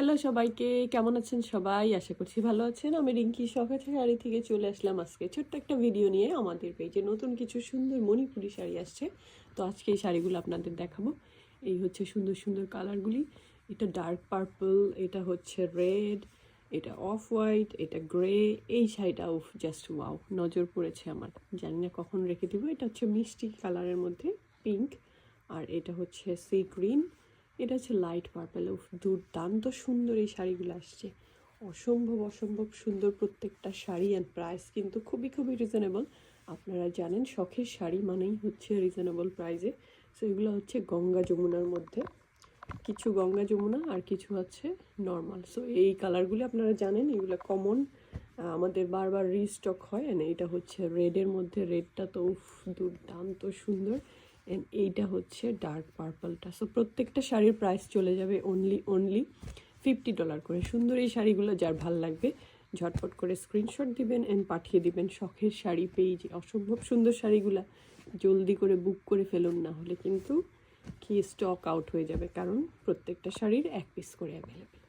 Hello সবাইকে, কেমন আছেন সবাই? আশা করছি ভালো আছেন। আমি রিঙ্কি শখের শাড়ি থেকে চলে আসলাম আজকে ছোট্ট একটা ভিডিও নিয়ে। আমাদের পেজে নতুন কিছু সুন্দর মণিপুরি শাড়ি আসছে, তো আজকে এই শাড়িগুলো আপনাদের দেখাবো। এই হচ্ছে সুন্দর সুন্দর কালারগুলি। এটা ডার্ক পার্পল, এটা হচ্ছে রেড, এটা অফ হোয়াইট, এটা গ্রে। এই শাড়িটা উফ জাস্ট ওয়াও, নজর পড়েছে আমার, জানি না কখন রেখে দিব। এটা হচ্ছে মিষ্টি কালারের মধ্যে পিঙ্ক, আর এটা হচ্ছে সি গ্রিন, এটা হচ্ছে লাইট পার্পল। দুর্দান্ত সুন্দর এই শাড়িগুলো আসছে, অসম্ভব অসম্ভব সুন্দর প্রত্যেকটা শাড়ি। অ্যান্ড প্রাইস কিন্তু খুবই খুবই রিজনেবল। আপনারা জানেন শখের শাড়ি মানেই হচ্ছে রিজনেবল প্রাইসে। সো এগুলো হচ্ছে গঙ্গা যমুনার মধ্যে, কিছু গঙ্গা যমুনা আর কিছু হচ্ছে নর্মাল। সো এই কালারগুলো আপনারা জানেন, এগুলো কমন, আমাদের বারবার রিস্টক হয়। অ্যান্ড এটা হচ্ছে রেডের মধ্যে, রেডটা তো উফ দুর্দান্ত সুন্দর। অ্যান্ড এইটা হচ্ছে ডার্ক পার্পলটা। সো প্রত্যেকটা শাড়ির প্রাইস চলে যাবে অনলি $50 করে। সুন্দর এই শাড়িগুলো যার ভাল লাগবে ঝটপট করে স্ক্রিনশট দিবেন অ্যান্ড পাঠিয়ে দিবেন শখের শাড়ি পেজে। অসম্ভব সুন্দর শাড়িগুলা জলদি করে বুক করে ফেলুন, না হলে কিন্তু কি স্টক আউট হয়ে যাবে, কারণ প্রত্যেকটা শাড়ির এক পিস করে অ্যাভেলেবেল।